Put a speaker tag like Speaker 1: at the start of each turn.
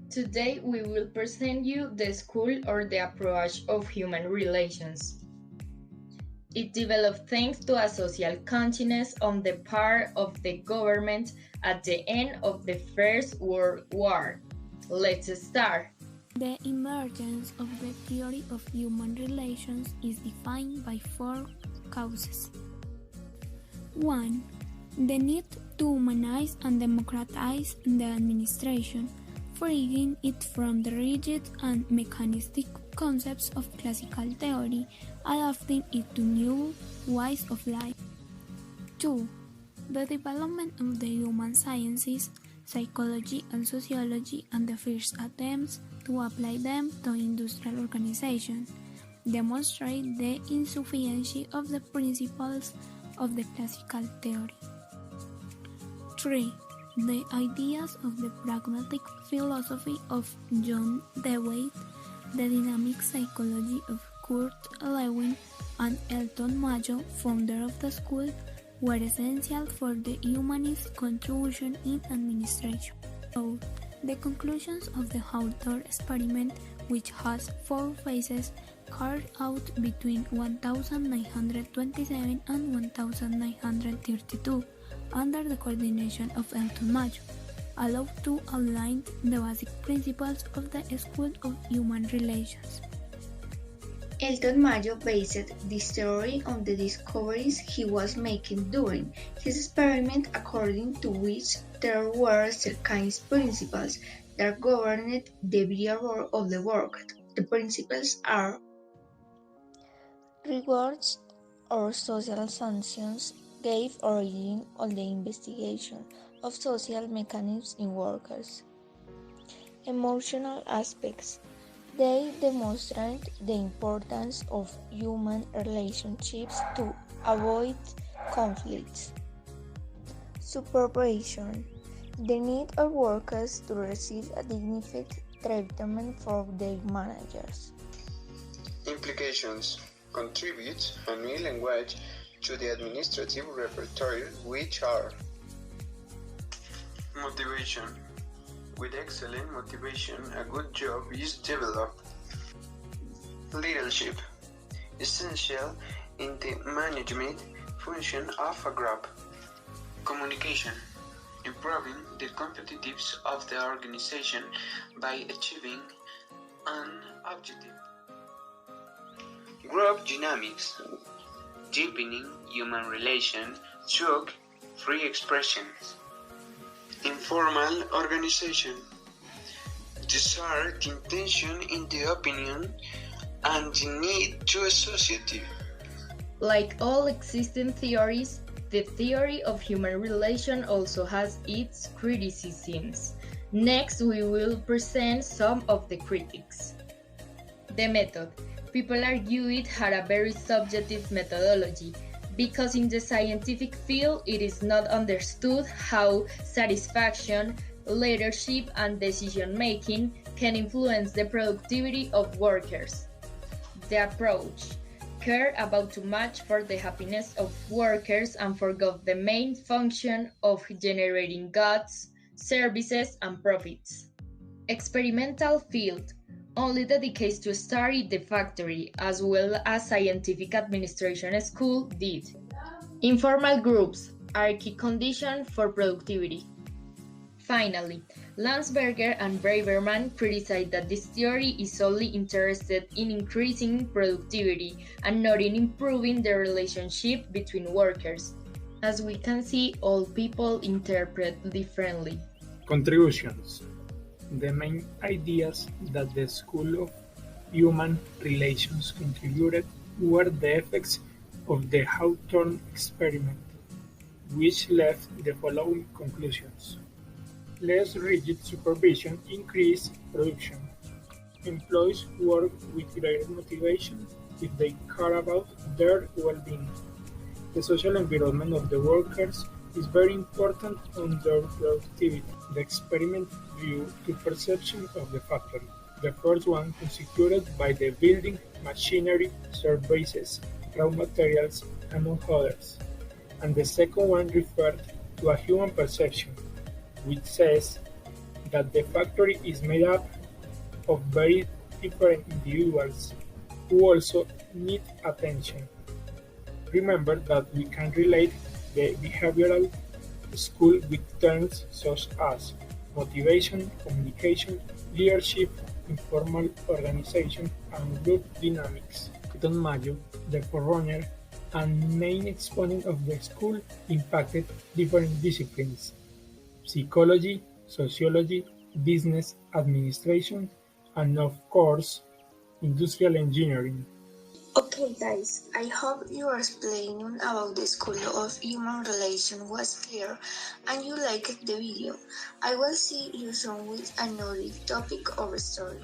Speaker 1: Today we will present you the school or the approach of human relations. It developed thanks to a social consciousness on the part of the government at the end of the First World War. Let's start.
Speaker 2: The emergence of the theory of human relations is defined by four causes. 1. The need to humanize and democratize the administration, freeing it from the rigid and mechanistic concepts of classical theory, adapting it to new ways of life. 2. The development of the human sciences, psychology and sociology, and the first attempts to apply them to industrial organization, demonstrate the insufficiency of the principles of the classical theory. 3. The ideas of the pragmatic philosophy of John Dewey, the dynamic psychology of Kurt Lewin, and Elton Mayo, founder of the school, were essential for the humanist contribution in administration. 4. The conclusions of the Hawthorne experiment, which has 4 phases carried out between 1927 and 1932, under the coordination of Elton Mayo, allowed to outline the basic principles of the School of Human Relations.
Speaker 3: Elton Mayo based this theory on the discoveries he was making during his experiment, according to which there were certain principles that governed the behavior of the worker. The principles are rewards or social sanctions gave origin to the investigation of social mechanisms in workers. Emotional aspects. They demonstrate the importance of human relationships to avoid conflicts. Supervision. The need of workers to receive a dignified treatment from their managers.
Speaker 4: Implications. Contribute a new language to the administrative repertoire, which are motivation. With excellent motivation, a good job is developed. Leadership. Essential in the management function of a group. Communication. Improving the competitiveness of the organization by achieving an objective. Group dynamics. Deepening human relations through free expressions. Informal organization. Desired intention in the opinion and the need to associate.
Speaker 1: Like all existing theories, the theory of human relation also has its criticisms. Next, we will present some of the critics. The method. People argue it had a very subjective methodology, because in the scientific field it is not understood how satisfaction, leadership, and decision-making can influence the productivity of workers. The approach. Care about too much for the happiness of workers and forgot the main function of generating goods, services, and profits. Experimental field. Only dedicates to study the factory, as well as scientific administration school did. Informal groups are a key condition for productivity. Finally, Landsberger and Braverman criticize that this theory is solely interested in increasing productivity and not in improving the relationship between workers. As we can see, all people interpret differently.
Speaker 5: Contributions. The main ideas that the School of Human Relations contributed were the effects of the Hawthorne experiment, which left the following conclusions. Less rigid supervision increased production. Employees work with greater motivation if they care about their well-being. The social environment of the workers is very important on their productivity. The experiment drew two perceptions of the factory. The first one constituted by the building, machinery, services, raw materials, among others, and the second one referred to a human perception, which says that the factory is made up of very different individuals who also need attention. Remember that we can relate the behavioral school with terms such as motivation, communication, leadership, informal organization, and group dynamics. Don Mayo, the forerunner and main exponent of the school, impacted different disciplines: psychology, sociology, business administration, and of course, industrial engineering.
Speaker 3: Okay guys, I hope your explaining about the School of Human Relations was clear and you liked the video. I will see you soon with another topic or story.